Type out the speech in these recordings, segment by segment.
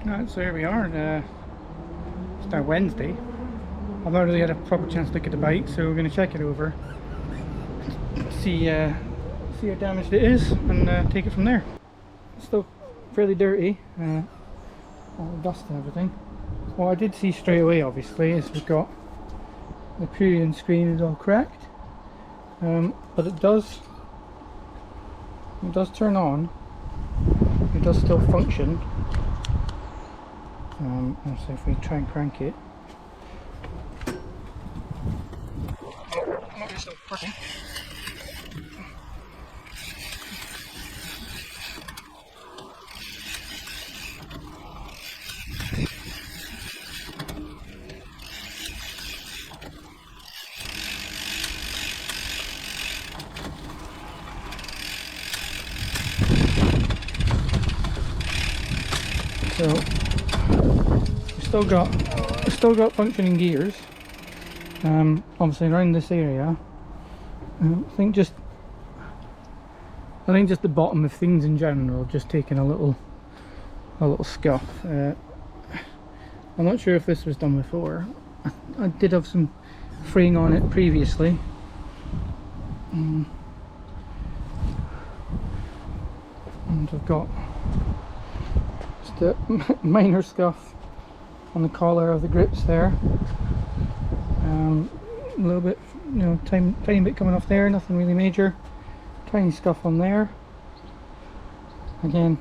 Right, so here we are. It's now Wednesday. I've not really had a proper chance to look at the bike, so we're going to check it over, see how damaged it is, and take it from there. It's still fairly dirty, all the dust and everything. What I did see straight away, obviously, is we've got the Powerline screen is all cracked, but it does turn on. It does still function. So if we try and crank it, it's still working. So we've still got functioning gears. Obviously around this area. I think just the bottom of things in general just taking a little scuff. I'm not sure if this was done before. I did have some fraying on it previously. And I've got just a minor scuff on the collar of the grips there. A little bit, tiny bit coming off there, nothing really major. Tiny scuff on there. Again,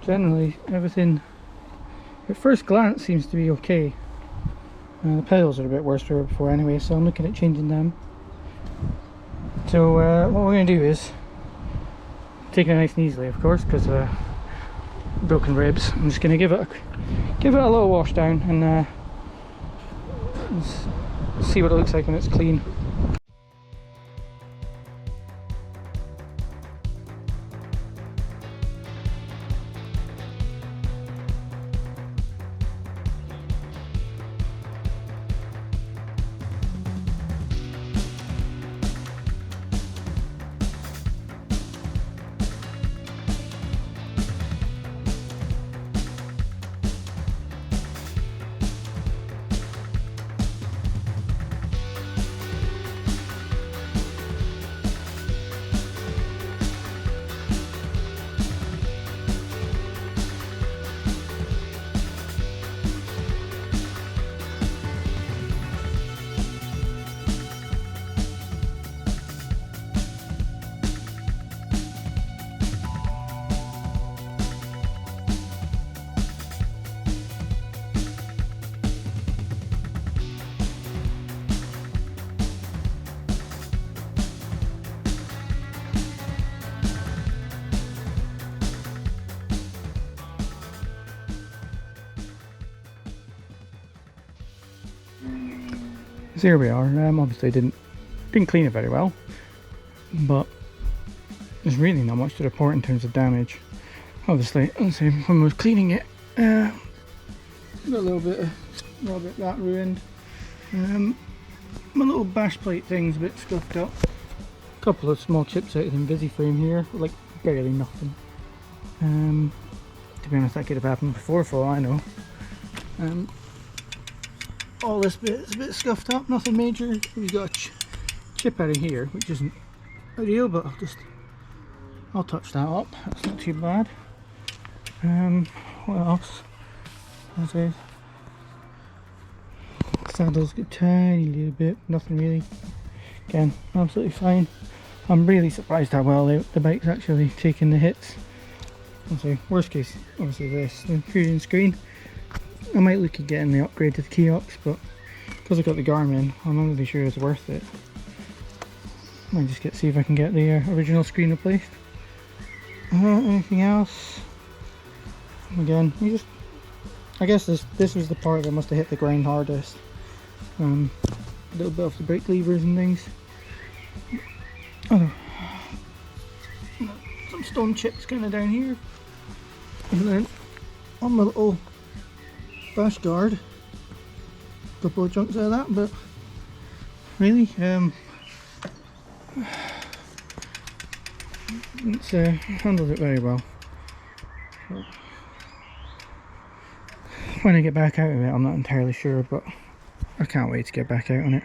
generally everything at first glance seems to be okay. The pedals are a bit worse than they were before anyway, so I'm looking at changing them. So what we're going to do is take it nice and easily, of course, because broken ribs. I'm just going to give it a little wash down and see what it looks like when it's clean. So here we are. Obviously didn't clean it very well, but there's really not much to report in terms of damage. Obviously, let's see, when I was cleaning it, got a little bit that ruined. My little bash plate thing's a bit scuffed up. A couple of small chips out of the Invisiframe here, like barely nothing. To be honest, that could have happened before for all I know. All this bit is a bit scuffed up, nothing major. We've got a chip out of here, which isn't ideal, but I'll touch that up. That's not too bad. What else? Saddle's a tiny little bit, nothing really. Again, absolutely fine. I'm really surprised how well the bike's actually taking the hits. Obviously, worst case, obviously the Powerline screen. I might look at getting the upgrade to the kiosk, but because I've got the Garmin, I'm not really sure it's worth it. Might just see if I can get the original screen replaced. Anything else? Again, I guess this was the part that must have hit the ground hardest. A little bit off the brake levers and things. Some stone chips kind of down here, and then on my little bash guard, a couple of chunks out of that, but really it's handled it very well. When I get back out of it, I'm not entirely sure, but I can't wait to get back out on it.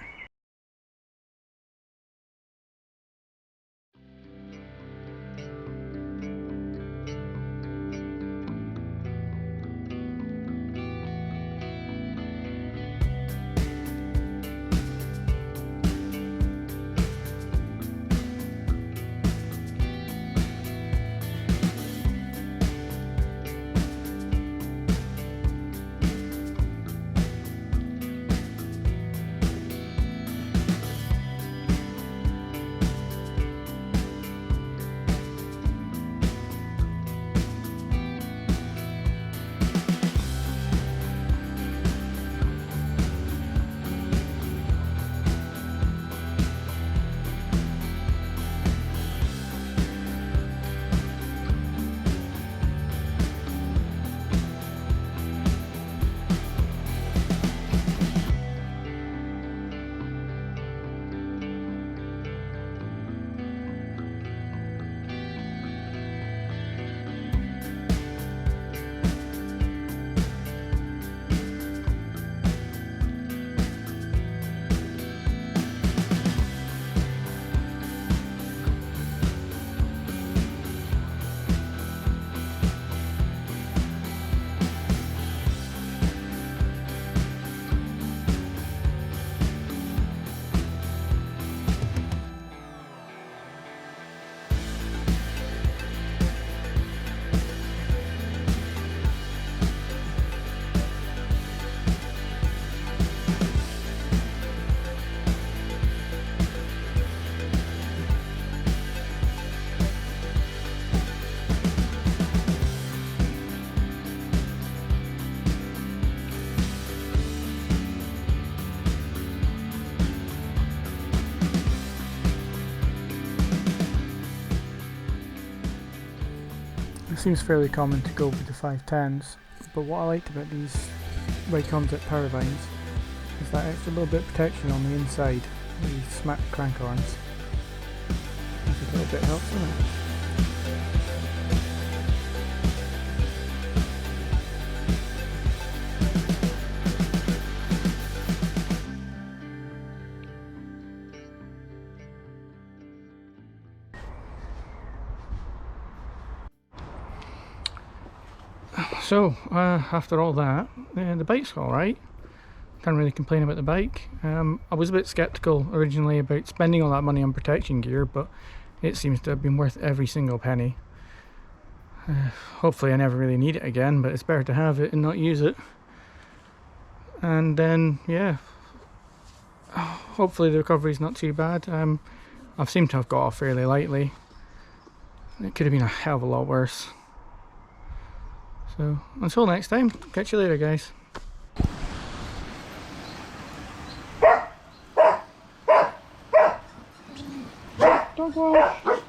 It seems fairly common to go with the 510s, but what I liked about these Raycons at Powerlines is that extra little bit of protection on the inside, these smack crank arms. I think a little bit helps, doesn't it? So, after all that, the bike's alright. Can't really complain about the bike. I was a bit skeptical originally about spending all that money on protection gear, but it seems to have been worth every single penny. Hopefully I never really need it again, but it's better to have it and not use it. And then, yeah, hopefully the recovery's not too bad. I've seemed to have got off fairly lightly. It could have been a hell of a lot worse. So, until next time, catch you later, guys. Dog walk.